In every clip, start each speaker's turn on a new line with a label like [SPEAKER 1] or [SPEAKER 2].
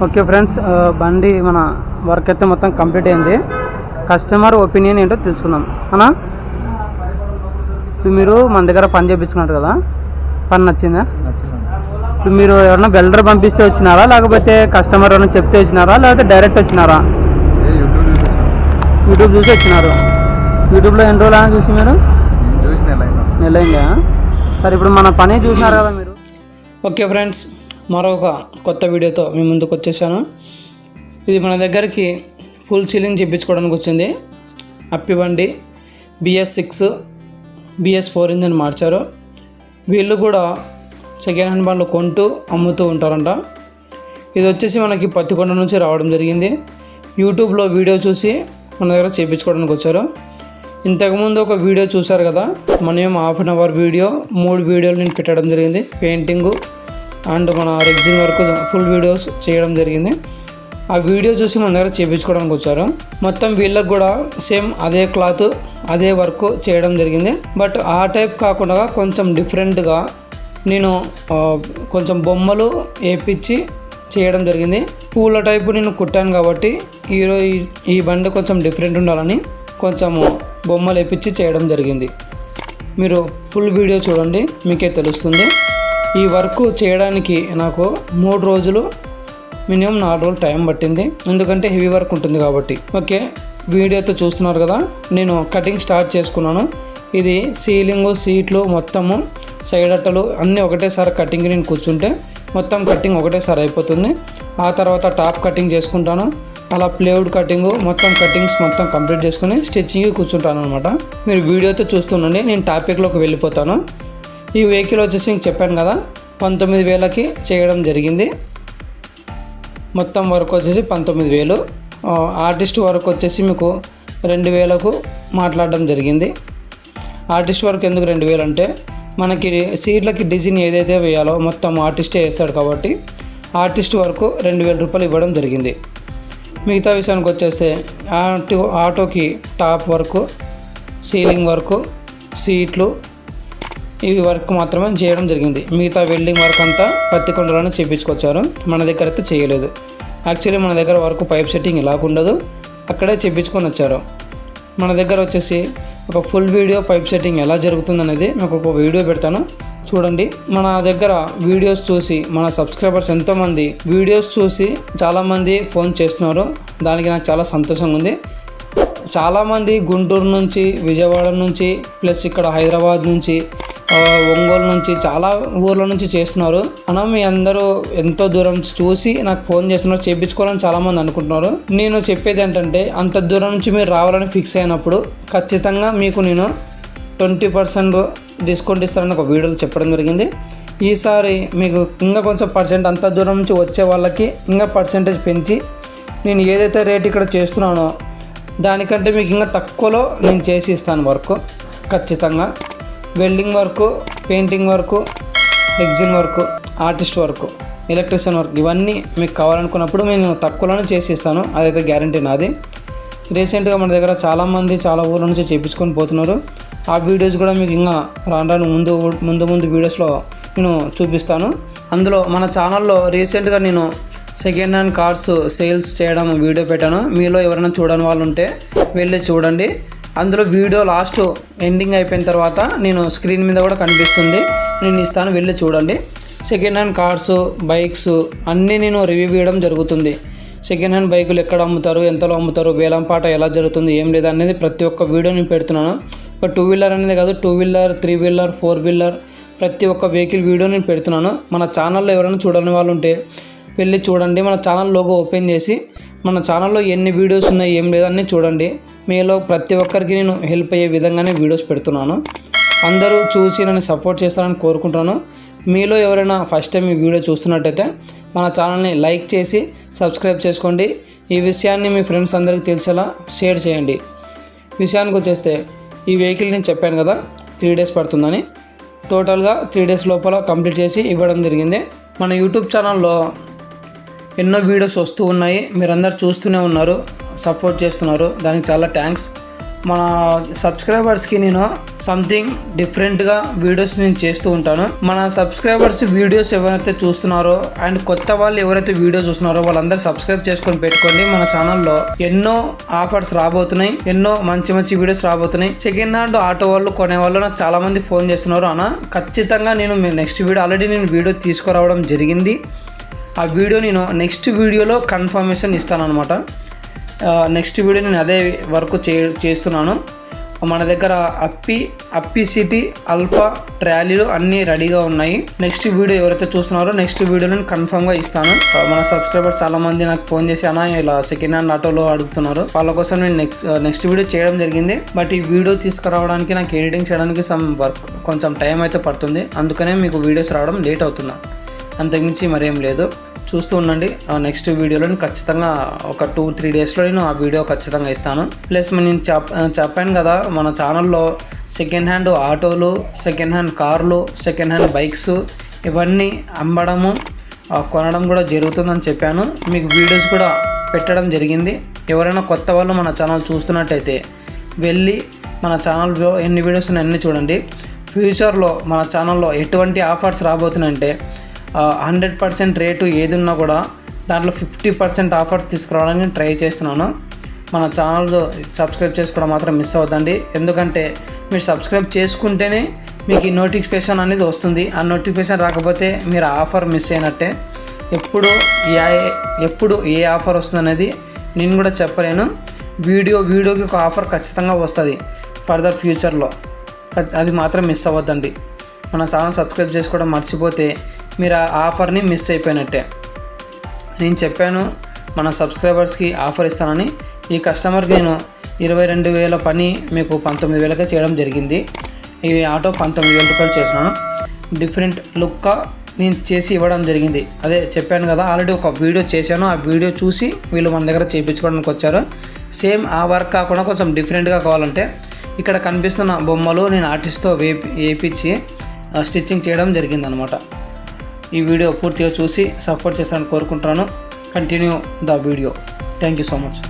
[SPEAKER 1] Okay friends, బండి మన work అయితే మొత్తం కంప్లీట్ అయింది. కస్టమర్ ఒపీనియన్ ఏంటో తెలుసుకుందాం అన్నా. ఇప్పుడు మీరు మన దగ్గర పని చేయించుకున్నారు కదా, పని నచ్చిందా? ఇప్పుడు మీరు ఎవరన్నా వెల్డర్ పంపిస్తే వచ్చినారా, లేకపోతే కస్టమర్ ఎవరైనా చెప్తే వచ్చినారా, లేకపోతే డైరెక్ట్ వచ్చినారా? యూట్యూబ్ చూసి వచ్చినారు. యూట్యూబ్లో ఎన్ని రోజులు అని చూసి మీరు? నెల అయిందా? సరే, ఇప్పుడు మన పని చూసినారు కదా మీరు. ఓకే ఫ్రెండ్స్, మరొక కొత్త వీడియోతో మీ ముందుకు వచ్చేసాను. ఇది మన దగ్గరికి ఫుల్ సీలింగ్ చేయించుకోవడానికి వచ్చింది. అప్పి బండి BS6 BS4 ఇంజిన్ మార్చారు. వీళ్ళు కూడా సెకండ్ హ్యాండ్ బండ్లు కొంటూ అమ్ముతూ ఉంటారంట. ఇది వచ్చేసి మనకి పత్తికొండ నుంచి రావడం జరిగింది. యూట్యూబ్లో వీడియో చూసి మన దగ్గర చేయించుకోవడానికి వచ్చారు. ఇంతకుముందు ఒక వీడియో చూశారు కదా, మనం ½ అన్ అవర్ వీడియో 3 వీడియోలు నేను పెట్టడం జరిగింది. పెయింటింగు అండ్ మన రెగ్జిన్ వరకు ఫుల్ వీడియోస్ చేయడం జరిగింది. ఆ వీడియో చూసి మన దగ్గర చేయించుకోవడానికి వచ్చారు. మొత్తం వీళ్ళకి కూడా సేమ్ అదే క్లాత్ అదే వర్క్ చేయడం జరిగింది. బట్ ఆ టైప్ కాకుండా కొంచెం డిఫరెంట్గా నేను కొంచెం బొమ్మలు వేపించి చేయడం జరిగింది. పూల టైపు నేను కుట్టాను కాబట్టి ఈ బండి కొంచెం డిఫరెంట్ ఉండాలని కొంచెము బొమ్మలు వేపించి చేయడం జరిగింది. మీరు ఫుల్ వీడియో చూడండి, మీకే తెలుస్తుంది. ఈ వర్క్ చేయడానికి నాకు 3 రోజులు మినిమం 4 రోజులు టైం పట్టింది, ఎందుకంటే హెవీ వర్క్ ఉంటుంది కాబట్టి. ఓకే, వీడియోతో చూస్తున్నారు కదా, నేను కటింగ్ స్టార్ట్ చేసుకున్నాను. ఇది సీలింగు, సీట్లు, మొత్తము సైడ్ అట్టలు అన్నీ ఒకటేసారి కటింగ్ నేను కూర్చుంటే మొత్తం కటింగ్ ఒకటేసారి అయిపోతుంది. ఆ తర్వాత టాప్ కటింగ్ చేసుకుంటాను. అలా ప్లేవుడ్ కటింగు మొత్తం కటింగ్స్ మొత్తం కంప్లీట్ చేసుకుని స్టిచ్చింగ్ కూర్చుంటాను అనమాట. మీరు వీడియోతో చూస్తుండండి, నేను టాపిక్లోకి వెళ్ళిపోతాను. ఈ వెహికల్ వచ్చేసి మీకు చెప్పాను కదా, 19,000కి చేయడం జరిగింది. మొత్తం వర్క్ వచ్చేసి 19,000. ఆర్టిస్ట్ వర్క్ వచ్చేసి మీకు 2,000కు మాట్లాడడం జరిగింది. ఆర్టిస్ట్ వర్క్ ఎందుకు 2,000 అంటే, మనకి సీట్లకి డిజైన్ ఏదైతే వేయాలో మొత్తం ఆర్టిస్టే వేస్తాడు కాబట్టి ఆర్టిస్ట్ వర్క్ 2,000 రూపాయలు ఇవ్వడం జరిగింది. మిగతా విషయానికి వచ్చేస్తే ఆటోకి టాప్ వర్క్, సీలింగ్ వర్క్, సీట్లు, ఇవి వర్క్ మాత్రమే చేయడం జరిగింది. మిగతా వెల్డింగ్ వర్క్ అంతా పత్తికొండలోనే చేయించుకొచ్చారు, మన దగ్గర అయితే చేయలేదు. యాక్చువల్లీ మన దగ్గర వర్క్ పైప్ సెట్టింగ్ ఇలాగుండదు, అక్కడే చేయించుకొని వచ్చారు. మన దగ్గర వచ్చేసి ఒక ఫుల్ వీడియో పైప్ సెట్టింగ్ ఎలా జరుగుతుంది అనేది మీకు ఒక వీడియో పెడతాను, చూడండి. మన దగ్గర వీడియోస్ చూసి మన సబ్స్క్రైబర్స్ ఎంతోమంది వీడియోస్ చూసి చాలామంది ఫోన్ చేస్తున్నారు, దానికి నాకు చాలా సంతోషంగా ఉంది. చాలామంది గుంటూరు నుంచి, విజయవాడ నుంచి, ప్లస్ ఇక్కడ హైదరాబాద్ నుంచి, ఒంగోలు నుంచి, చాలా ఊర్ల నుంచి చేస్తున్నారు. అన్నా మీ అందరూ ఎంతో దూరం చూసి నాకు ఫోన్ చేస్తున్నారు, చేయించుకోవాలని చాలామంది అనుకుంటున్నారు. నేను చెప్పేది ఏంటంటే, అంత దూరం నుంచి మీరు రావాలని ఫిక్స్ అయినప్పుడు ఖచ్చితంగా మీకు నేను 20% డిస్కౌంట్ ఇస్తానని ఒక వీడియోలో చెప్పడం జరిగింది. ఈసారి మీకు ఇంకా కొంచెం పర్సెంట్, అంత దూరం నుంచి వచ్చే వాళ్ళకి ఇంకా పర్సెంటేజ్ పెంచి నేను ఏదైతే రేట్ ఇక్కడ చేస్తున్నానో దానికంటే మీకు ఇంకా తక్కువలో నేను చేసి ఇస్తాను వర్క్. ఖచ్చితంగా welding work, painting work, rexine work, artist work, electrician work, ఇవన్నీ మీకు కావాలనుకున్నప్పుడు నేను తక్కువలోనే చేసి ఇస్తాను, అదైతే గ్యారంటీ నాది. రీసెంట్గా మన దగ్గర చాలామంది చాలా ఊళ్ళ నుంచి చేయించుకొని పోతున్నారు. ఆ వీడియోస్ కూడా మీకు ఇంకా రాను ముందు వీడియోస్లో నేను చూపిస్తాను. అందులో మన ఛానల్లో రీసెంట్గా నేను సెకండ్ హ్యాండ్ కార్స్ సేల్స్ చేయడం వీడియో పెట్టాను. మీలో ఎవరైనా చూడని వాళ్ళు ఉంటే వెళ్ళి చూడండి. అందులో వీడియో లాస్ట్ ఎండింగ్ అయిపోయిన తర్వాత నేను స్క్రీన్ మీద కూడా కనిపిస్తుంది, నేను ఇస్తాను, వెళ్ళి చూడండి. సెకండ్ హ్యాండ్ కార్స్, బైక్స్ అన్నీ నేను రివ్యూ ఇవ్వడం జరుగుతుంది. సెకండ్ హ్యాండ్ బైకులు ఎక్కడ అమ్ముతారు, ఎంతలో అమ్ముతారు, వేలంపాట ఎలా జరుగుతుంది, ఏం లేదు అనేది ప్రతి ఒక్క వీడియో నేను పెడుతున్నాను. ఒక 2 వీలర్ అనేది కాదు, 2 వీలర్, 3 వీలర్, 4 వీలర్ ప్రతి ఒక్క వెహికల్ వీడియో నేను పెడుతున్నాను. మన ఛానల్లో ఎవరైనా చూడని వాళ్ళు ఉంటే వెళ్ళి చూడండి. మన ఛానల్ లోగో ఓపెన్ చేసి మన ఛానల్లో ఎన్ని వీడియోస్ ఉన్నాయి, ఏం లేదన్నీ చూడండి. మీలో ప్రతి ఒక్కరికి నేను హెల్ప్ అయ్యే విధంగానే వీడియోస్ పెడుతున్నాను. అందరూ చూసి నన్ను సపోర్ట్ చేస్తారని కోరుకుంటున్నాను. మీలో ఎవరైనా ఫస్ట్ టైం ఈ వీడియో చూస్తున్నట్టయితే మన ఛానల్ని లైక్ చేసి సబ్స్క్రైబ్ చేసుకోండి. ఈ విషయాన్ని మీ ఫ్రెండ్స్ అందరికీ తెలిసేలా షేర్ చేయండి. విషయానికి వచ్చేస్తే ఈ వెహికల్ నేను చెప్పాను కదా 3 డేస్ పడుతుందని, టోటల్గా 3 డేస్ లోపల కంప్లీట్ చేసి ఇవ్వడం జరిగింది. మన యూట్యూబ్ ఛానల్లో ఎన్నో వీడియోస్ వస్తూ ఉన్నాయి, మీరందరూ చూస్తూనే ఉన్నారు, సపోర్ట్ చేస్తున్నారు, దానికి చాలా థ్యాంక్స్. మన సబ్స్క్రైబర్స్కి నేను సంథింగ్ డిఫరెంట్గా వీడియోస్ నేను చేస్తూ ఉంటాను. మన సబ్స్క్రైబర్స్ వీడియోస్ ఎవరైతే చూస్తున్నారో అండ్ కొత్త వాళ్ళు ఎవరైతే వీడియో చూస్తున్నారో వాళ్ళందరూ సబ్స్క్రైబ్ చేసుకొని పెట్టుకోండి. మన ఛానల్లో ఎన్నో ఆఫర్స్ రాబోతున్నాయి, ఎన్నో మంచి మంచి వీడియోస్ రాబోతున్నాయి. సెకండ్ హ్యాండ్ ఆటో వాళ్ళు కొనేవాళ్ళు నాకు చాలా మంది ఫోన్ చేస్తున్నారు. అన్న ఖచ్చితంగా నేను నెక్స్ట్ వీడియో ఆల్రెడీ నేను వీడియో తీసుకురావడం జరిగింది. ఆ వీడియో నేను నెక్స్ట్ వీడియోలో కన్ఫర్మేషన్ ఇస్తాను అనమాట. నెక్స్ట్ వీడియో నేను అదే వర్క్ చేస్తున్నాను. మన దగ్గర అప్పి సిటీ అల్ఫా ట్రాలీలు అన్నీ రెడీగా ఉన్నాయి. నెక్స్ట్ వీడియో ఎవరైతే చూస్తున్నారో నెక్స్ట్ వీడియోలో నేను కన్ఫర్మ్గా ఇస్తాను. మన సబ్స్క్రైబర్స్ చాలామంది నాకు ఫోన్ చేసి అన్న ఇలా సెకండ్ హ్యాండ్ ఆటోలో అడుగుతున్నారు. వాళ్ళ కోసం నేను నెక్స్ట్ వీడియో చేయడం జరిగింది. బట్ ఈ వీడియో తీసుకురావడానికి నాకు ఎడిటింగ్ చేయడానికి సమ్ వర్క్ కొంచెం టైం అయితే పడుతుంది. అందుకనే మీకు వీడియోస్ రావడం లేట్ అవుతున్నా, అంతకుమించి మరేం లేదు. చూస్తూ ఉండండి. నెక్స్ట్ వీడియోలో నేను ఖచ్చితంగా ఒక 2-3 డేస్లో నేను ఆ వీడియో ఖచ్చితంగా ఇస్తాను. ప్లస్ నేను చెప్పాను కదా మన ఛానల్లో సెకండ్ హ్యాండ్ ఆటోలు, సెకండ్ హ్యాండ్ కార్లు, సెకండ్ హ్యాండ్ బైక్స్ ఇవన్నీ అమ్మడము కొనడం కూడా జరుగుతుందని చెప్పాను. మీకు వీడియోస్ కూడా పెట్టడం జరిగింది. ఎవరైనా కొత్త వాళ్ళు మన ఛానల్ చూస్తున్నట్టయితే వెళ్ళి మన ఛానల్లో ఎన్ని వీడియోస్ ఉన్నాయో అన్నీ చూడండి. ఫ్యూచర్లో మన ఛానల్లో ఎటువంటి ఆఫర్స్ రాబోతున్నాయంటే 100% రేటు ఏది ఉన్నా కూడా దాంట్లో 50% ఆఫర్స్ తీసుకురావడానికి ట్రై చేస్తున్నాను. మన ఛానల్ సబ్స్క్రైబ్ చేసుకోవడం మాత్రం మిస్ అవ్వద్దండి. ఎందుకంటే మీరు సబ్స్క్రైబ్ చేసుకుంటేనే మీకు ఈ నోటిఫికేషన్ అనేది వస్తుంది. ఆ నోటిఫికేషన్ రాకపోతే మీరు ఆఫర్ మిస్ అయినట్టే. ఎప్పుడు ఏ ఆఫర్ వస్తుంది అనేది నేను కూడా చెప్పలేను. వీడియోకి ఒక ఆఫర్ ఖచ్చితంగా వస్తుంది ఫర్దర్ ఫ్యూచర్లో. అది మాత్రం మిస్ అవ్వద్దండి. మన ఛానల్ సబ్స్క్రైబ్ చేసుకోవడం మర్చిపోతే మీరు ఆ ఆఫర్ని మిస్ అయిపోయినట్టే. నేను చెప్పాను మన సబ్స్క్రైబర్స్కి ఆఫర్ ఇస్తానని. ఈ కస్టమర్కి నేను 22,000 పని మీకు 19,000కే చేయడం జరిగింది. ఈ ఆటో 19,000 రూపాయలు చేసినాను. డిఫరెంట్ లుక్గా నేను చేసి ఇవ్వడం జరిగింది. అదే చెప్పాను కదా ఆల్రెడీ ఒక వీడియో చేశాను. ఆ వీడియో చూసి వీళ్ళు మన దగ్గర చేయించుకోవడానికి వచ్చారు. సేమ్ ఆ వర్క్ కాకుండా కొంచెం డిఫరెంట్గా కావాలంటే ఇక్కడ కనిపిస్తున్న బొమ్మలు నేను ఆర్టిస్ట్తో వేయించి స్టిచ్చింగ్ చేయడం జరిగిందనమాట. ఈ వీడియో పూర్తిగా చూసి సపోర్ట్ చేస్తారని కోరుకుంటున్నాను. Continue the video. Thank you so much.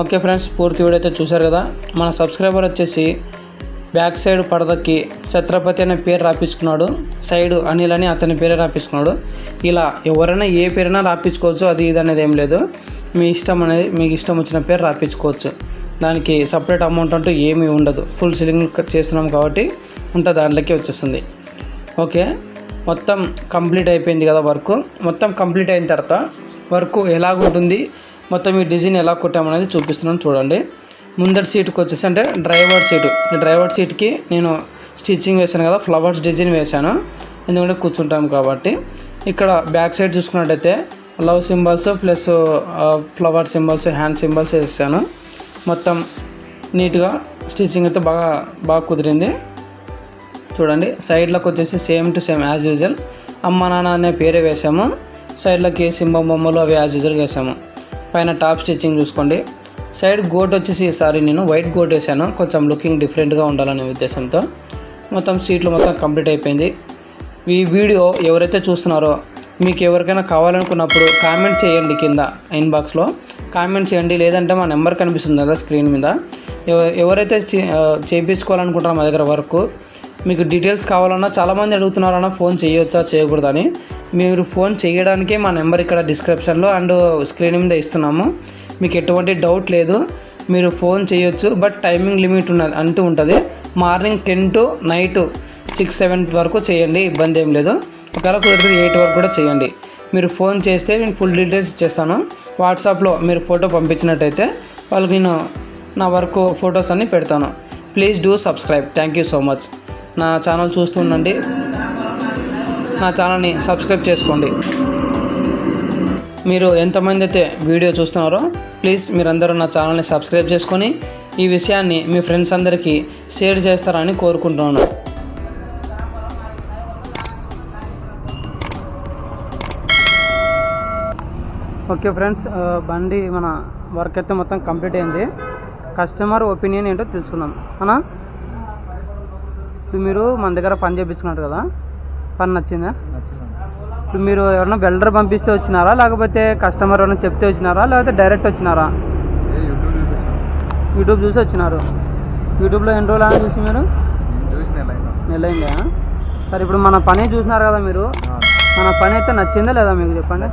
[SPEAKER 1] Okay friends, పూర్తి వీడియో అయితే చూశారు కదా. మన సబ్స్క్రైబర్ వచ్చేసి బ్యాక్ సైడ్ పడదకి ఛత్రపతి అనే పేరు రాపించుకున్నాడు, సైడ్ అనిల్ అని అతని పేరే రాపించుకున్నాడు. ఇలా ఎవరైనా ఏ పేరైనా రాపించుకోవచ్చు, అది ఇది అనేది ఏం లేదు. మీ ఇష్టం అనేది మీకు ఇష్టం వచ్చిన పేరు రాపించుకోవచ్చు. దానికి సపరేట్ అమౌంట్ అంటూ ఏమీ ఉండదు. ఫుల్ సీలింగ్ చేస్తున్నాం కాబట్టి అంతా దాంట్లోకి వచ్చేస్తుంది. ఓకే, మొత్తం కంప్లీట్ అయిపోయింది కదా. వర్క్ మొత్తం కంప్లీట్ అయిన తర్వాత వర్క్ ఎలాగుంటుంది, మొత్తం ఈ డిజైన్ ఎలా కొట్టామనేది చూపిస్తున్నాను చూడండి. ముందటి సీట్కి వచ్చేసి అంటే డ్రైవర్ సీటు, ఈ డ్రైవర్ సీట్కి నేను స్టిచ్చింగ్ వేసాను కదా, ఫ్లవర్స్ డిజైన్ వేసాను, ఎందుకంటే కూర్చుంటాం కాబట్టి. ఇక్కడ బ్యాక్ సైడ్ చూసుకున్నట్టయితే love symbols plus flower symbols, hand symbols వేసాను. మొత్తం నీట్గా స్టిచ్చింగ్ అయితే బాగా కుదిరింది చూడండి. సైడ్లోకి వచ్చేసి same to same as usual అమ్మ నాన్న అనే పేరే వేసాము. సైడ్లోకి సింబం బొమ్మలు అవి యాజ్ యూజువల్ వేసాము. పైన టాప్ స్టిచ్చింగ్ చూసుకోండి. సైడ్ గోట్ వచ్చేసి ఈసారి నేను వైట్ గోట్ వేసాను, కొంచెం లుకింగ్ డిఫరెంట్గా ఉండాలనే ఉద్దేశంతో. మొత్తం సీట్లు మొత్తం కంప్లీట్ అయిపోయింది. ఈ వీడియో ఎవరైతే చూస్తున్నారో మీకు ఎవరికైనా కావాలనుకున్నప్పుడు కామెంట్ చేయండి, కింద ఇన్బాక్స్లో కామెంట్ చేయండి. లేదంటే మా నెంబర్ కనిపిస్తుంది కదా స్క్రీన్ మీద. ఎవరైతే చేయించుకోవాలనుకుంటారో మా దగ్గర వర్క్, మీకు డీటెయిల్స్ కావాలన్నా చాలామంది అడుగుతున్నారన్నా ఫోన్ చేయొచ్చా చేయకూడదని. మీరు ఫోన్ చేయడానికే మా నెంబర్ ఇక్కడ డిస్క్రిప్షన్లో అండ్ స్క్రీన్ మీద ఇస్తున్నాము. మీకు ఎటువంటి డౌట్ లేదు, మీరు ఫోన్ చేయొచ్చు. బట్ టైమింగ్ లిమిట్ అంటూ ఉంటుంది. మార్నింగ్ 10 to నైట్ 6-7 వరకు చేయండి, ఇబ్బంది ఏం లేదు. ఒకవేళ కుదిరితే 8 వరకు కూడా చేయండి. మీరు ఫోన్ చేస్తే నేను ఫుల్ డీటెయిల్స్ ఇచ్చేస్తాను. వాట్సాప్లో మీరు ఫోటో పంపించినట్టయితే వాళ్ళకి నేను నా వర్క్ ఫొటోస్ అన్నీ పెడతాను. Please do subscribe. Thank you so much. నా ఛానల్ చూస్తుండండి, నా ఛానల్ని సబ్స్క్రైబ్ చేసుకోండి. మీరు ఎంతమంది అయితే వీడియో చూస్తున్నారో ప్లీజ్ మీరందరూ నా ఛానల్ని సబ్స్క్రైబ్ చేసుకొని ఈ విషయాన్ని మీ ఫ్రెండ్స్ అందరికీ షేర్ చేస్తారని కోరుకుంటున్నాను. ఓకే ఫ్రెండ్స్, బండి మన వర్క్ అయితే మొత్తం కంప్లీట్ అయింది. కస్టమర్ ఒపీనియన్ ఏంటో తెలుసుకుందాం అన్నా. ఇప్పుడు మీరు మన దగ్గర పని చేయించుకున్నారు కదా, పని నచ్చిందా? ఇప్పుడు మీరు ఎవరైనా వెల్డర్ పంపిస్తే వచ్చినారా, లేకపోతే కస్టమర్ ఎవరైనా చెప్తే వచ్చినారా, లేకపోతే డైరెక్ట్ వచ్చినారా? యూట్యూబ్ చూసి వచ్చినారు. యూట్యూబ్లో ఎన్ని రోజులు చూసి మీరు? నెల అయిందా? సరే, ఇప్పుడు మన పని చూసినారు కదా మీరు, మన పని అయితే నచ్చిందా లేదా మీకు చెప్పండి.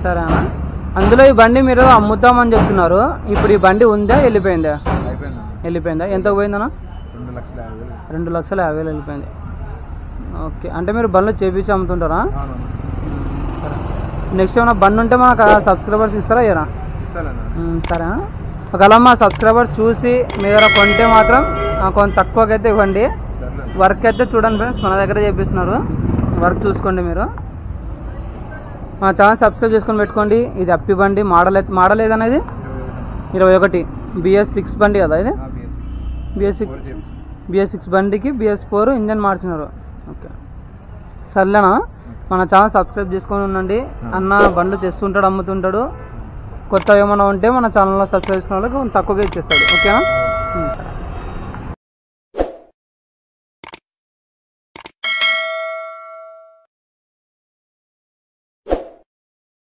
[SPEAKER 1] సరే అన్న, అందులో ఈ బండి మీరు అమ్ముతామని చెప్తున్నారు. ఇప్పుడు ఈ బండి ఉందా వెళ్ళిపోయిందా? వెళ్ళిపోయిందా? ఎంతకు పోయిందన్నా? 2,50,000 వెళ్ళిపోయింది. ఓకే, అంటే మీరు బండ్లు చేపించి అమ్ముతుంటారా? సరే, నెక్స్ట్ ఏమైనా బండి ఉంటే మాకు సబ్స్క్రైబర్స్ ఇస్తారా ఇయ్యరా? సరే, ఒకవేళ మా సబ్స్క్రైబర్స్ చూసి మీ దగ్గర కొంటే మాత్రం కొంత తక్కువకైతే ఇవ్వండి. వర్క్ అయితే చూడండి ఫ్రెండ్స్, మన దగ్గర చేపిస్తున్నారు. వర్క్ చూసుకోండి మీరు. మా ఛానల్ సబ్స్క్రైబ్ చేసుకొని పెట్టుకోండి. ఇది అప్పి బండి, మోడల్ ఏదనేది 21 BS6 బండి కదా ఇది. BS6 బండికి BS4 ఇంజన్ మార్చినారు. ఓకే, సర్లేనా, మన ఛానల్ సబ్స్క్రైబ్ చేసుకొని ఉండండి. అన్న బండ్లు తెస్తుంటాడు, అమ్ముతుంటాడు. కొత్త ఏమైనా ఉంటే మన ఛానల్లో సబ్స్క్రైబ్ చేసుకున్న వాళ్ళకి తక్కువగా ఇచ్చేస్తాడు. ఓకేనా? సరే.